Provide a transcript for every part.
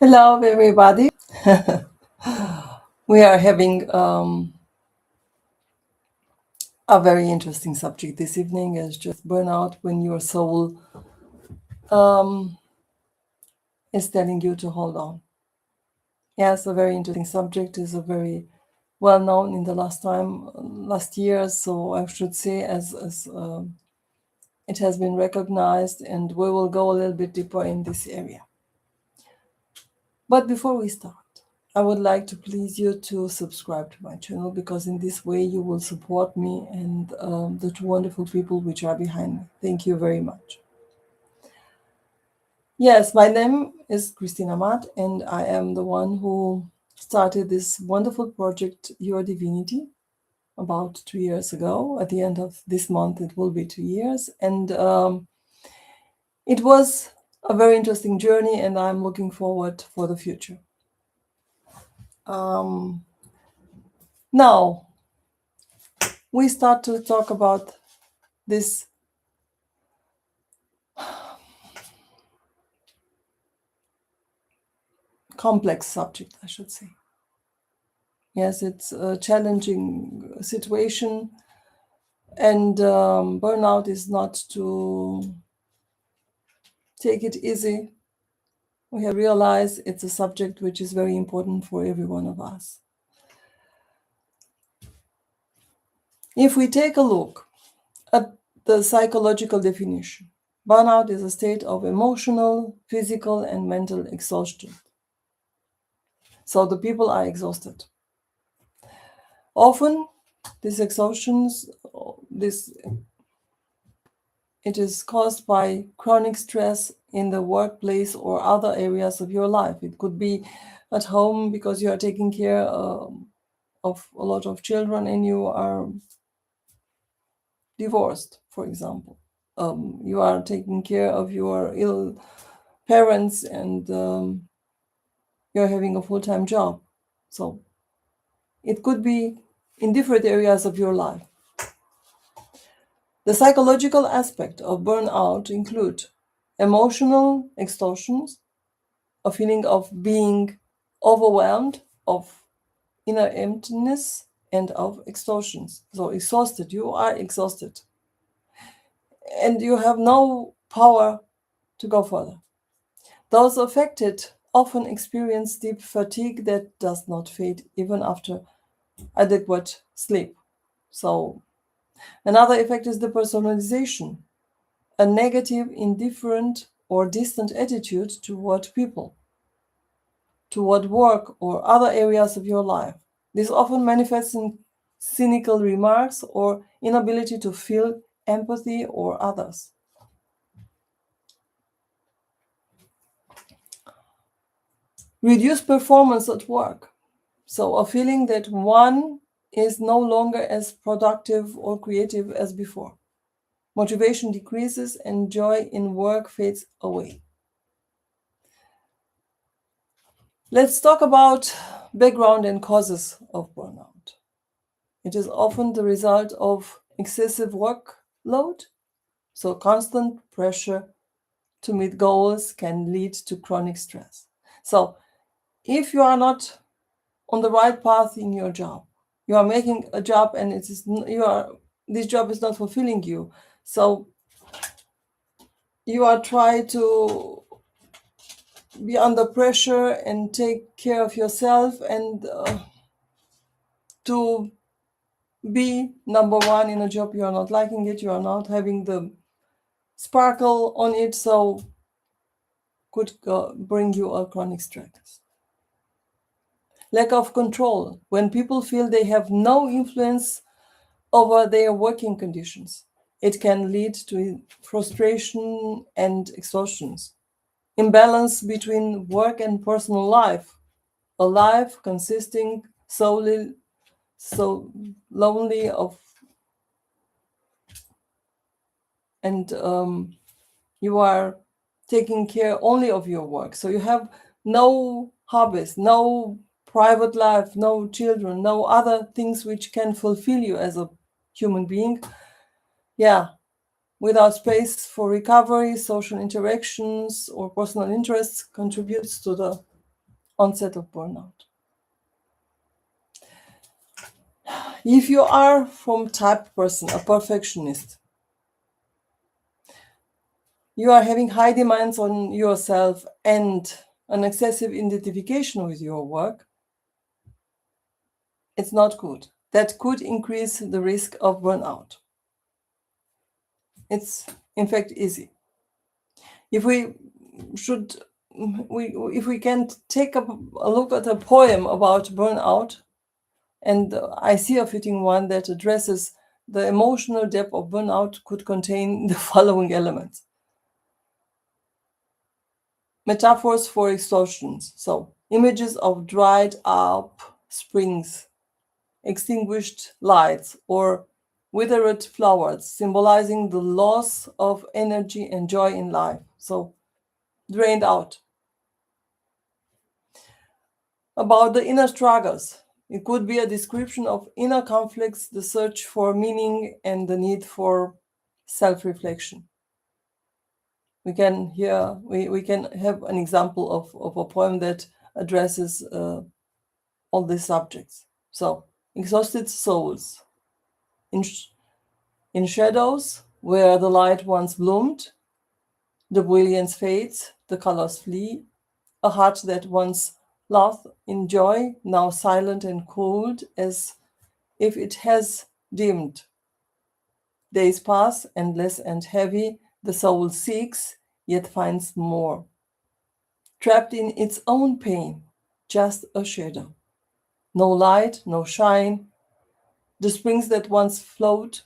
Hello, everybody. We are having a very interesting subject this evening. It's just burnout when your soul um, is telling you to hold on. Yes, a very interesting subject. Is a very well known in the last years. So I should say, as it has been recognized, and we will go a little bit deeper in this area. But before we start, I would like to please you to subscribe to my channel, because in this way you will support me and the two wonderful people which are behind me. Thank you very much. Yes, my name is Kristina Mat, and I am the one who started this wonderful project, Your Divinity, about 2 years ago. At the end of this month, it will be 2 years. And it was a very interesting journey, and I'm looking forward for the future. Now, we start to talk about this complex subject, I should say. Yes, it's a challenging situation, and burnout is not to take it easy. We have realized it's a subject which is very important for every one of us. If we take a look at the psychological definition, burnout is a state of emotional, physical, and mental exhaustion. So the people are exhausted. Often, these exhaustions, it is caused by chronic stress in the workplace or other areas of your life. It could be at home because you are taking care of a lot of children and you are divorced, for example. You are taking care of your ill parents and you're having a full-time job. So it could be in different areas of your life. The psychological aspect of burnout include emotional exhaustions, a feeling of being overwhelmed, of inner emptiness, and of exhaustions. So exhausted, you are exhausted. And you have no power to go further. Those affected often experience deep fatigue that does not fade even after adequate sleep. So another effect is the personalization, a negative, indifferent, or distant attitude toward people, toward work, or other areas of your life. This often manifests in cynical remarks or inability to feel empathy or others. Reduced performance at work. So, a feeling that one is no longer as productive or creative as before. Motivation decreases and joy in work fades away. Let's talk about background and causes of burnout. It is often the result of excessive workload, so constant pressure to meet goals can lead to chronic stress. So if you are not on the right path in your job, you are making a job and this job is not fulfilling you. So you are trying to be under pressure and take care of yourself and to be number one in a job. You are not liking it, you are not having the sparkle on it, so could bring you a chronic stress. Lack of control, when people feel they have no influence over their working conditions. It can lead to frustration and exhaustions. Imbalance between work and personal life, a life consisting so lonely of, and you are taking care only of your work. So you have no hobbies, no private life, no children, no other things which can fulfill you as a human being. Yeah, without space for recovery, social interactions, or personal interests contributes to the onset of burnout. If you are from type person, a perfectionist, you are having high demands on yourself and an excessive identification with your work, it's not good. That could increase the risk of burnout. It's in fact easy. If we can take a look at a poem about burnout, and I see a fitting one that addresses the emotional depth of burnout, could contain the following elements. Metaphors for exhaustions. So images of dried up springs, extinguished lights, or withered flowers, symbolizing the loss of energy and joy in life. So drained out. About the inner struggles. It could be a description of inner conflicts, the search for meaning, and the need for self-reflection. We can have an example of a poem that addresses all these subjects. So, exhausted souls. In shadows, where the light once bloomed, the brilliance fades, the colors flee. A heart that once laughed in joy, now silent and cold, as if it has dimmed. Days pass, endless and heavy, the soul seeks, yet finds more. Trapped in its own pain, just a shadow. No light, no shine. The springs that once flowed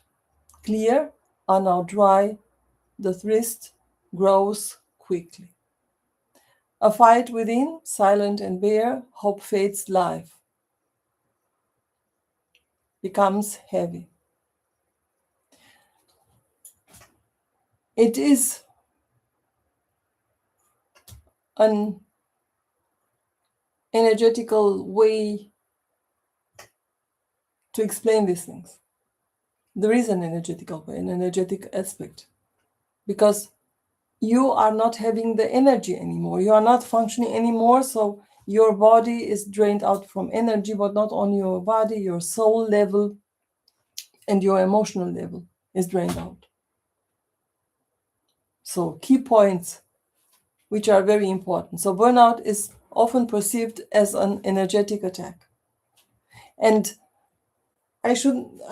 clear are now dry. The thirst grows quickly. A fight within, silent and bare, hope fades, life becomes heavy. It is an energetical way to explain these things. There is an energetical way, an energetic aspect, because you are not having the energy anymore. You are not functioning anymore, so your body is drained out from energy, but not only your body, your soul level and your emotional level is drained out. So key points which are very important. So burnout is often perceived as an energetic attack. And I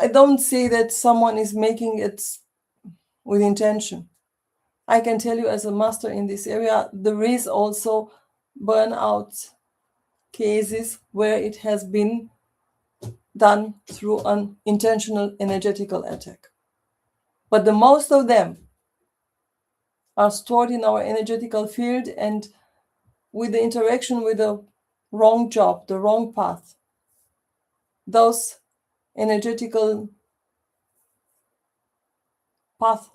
don't say that someone is making it with intention. I can tell you, as a master in this area, there is also burnout cases where it has been done through an intentional energetical attack. But the most of them are stored in our energetical field, and with the interaction with the wrong job, the wrong path, those energetical path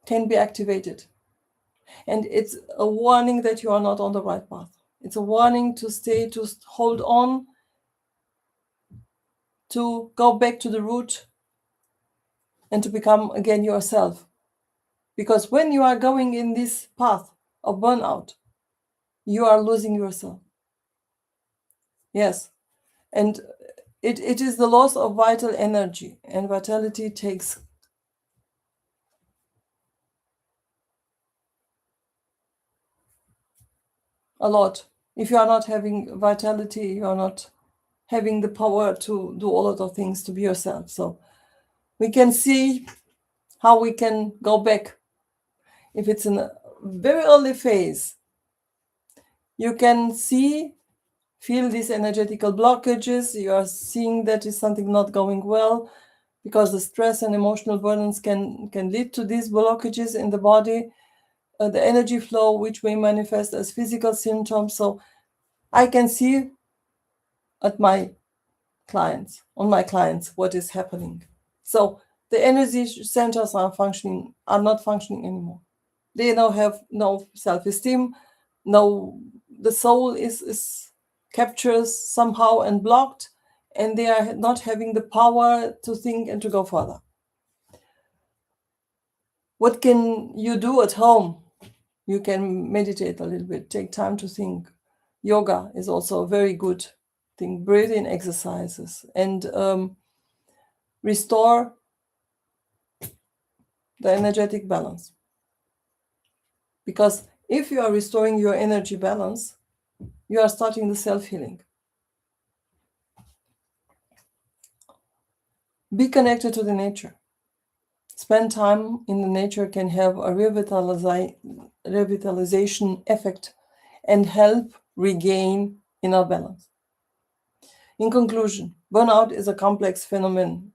can be activated. And it's a warning that you are not on the right path. It's a warning to stay, to hold on, to go back to the root, and to become again yourself. Because when you are going in this path of burnout, you are losing yourself. Yes. And it is the loss of vital energy, and vitality takes a lot. If you are not having vitality, you are not having the power to do all of the things, to be yourself. So we can see how we can go back. If it's in a very early phase, you can feel these energetical blockages. You are seeing that is something not going well, because the stress and emotional burdens can lead to these blockages in the body, the energy flow, which may manifest as physical symptoms. So I can see on my clients what is happening. So the energy centers are not functioning anymore. They now have no self-esteem. No, the soul is captured somehow and blocked, and they are not having the power to think and to go further. What can you do at home? You can meditate a little bit, take time to think. Yoga is also a very good thing, breathing exercises, and restore the energetic balance. Because if you are restoring your energy balance, you are starting the self-healing. Be connected to the nature. Spend time in the nature can have a revitalization effect and help regain inner balance. In conclusion, burnout is a complex phenomenon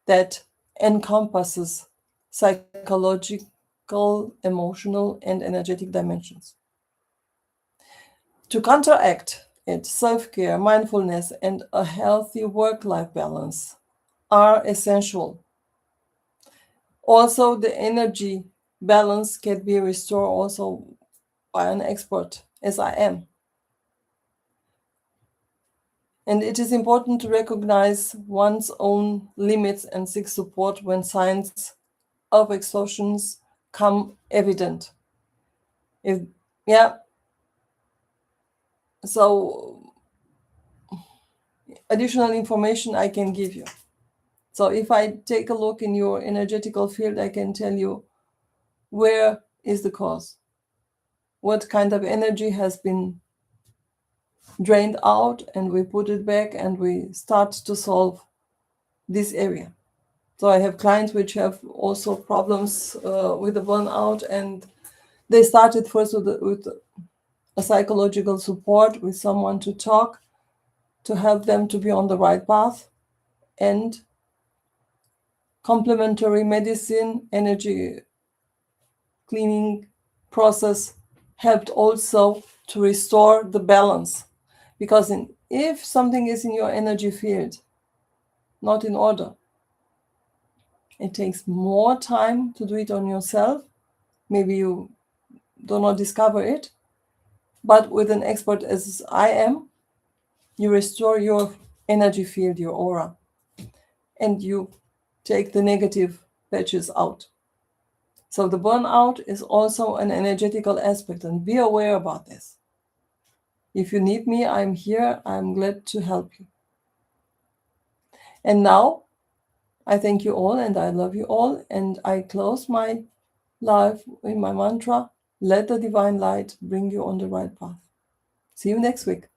that encompasses psychological, emotional, and energetic dimensions. To counteract it, self-care, mindfulness, and a healthy work-life balance are essential. Also, the energy balance can be restored also by an expert, as I am. And it is important to recognize one's own limits and seek support when signs of exhaustions come evident. So additional information I can give you. So if I take a look in your energetical field, I can tell you where is the cause, what kind of energy has been drained out, and we put it back and we start to solve this area. So I have clients which have also problems with the burnout, and they started first with a psychological support, with someone to talk, to help them to be on the right path, and complementary medicine, energy cleaning process helped also to restore the balance. Because if something is in your energy field not in order, it takes more time to do it on yourself. Maybe you do not discover it, but with an expert as I am, you restore your energy field, your aura, and you take the negative patches out. So the burnout is also an energetical aspect, and be aware about this. If you need me, I'm here. I'm glad to help you. And now, I thank you all and I love you all. And I close my life with my mantra, let the divine light bring you on the right path. See you next week.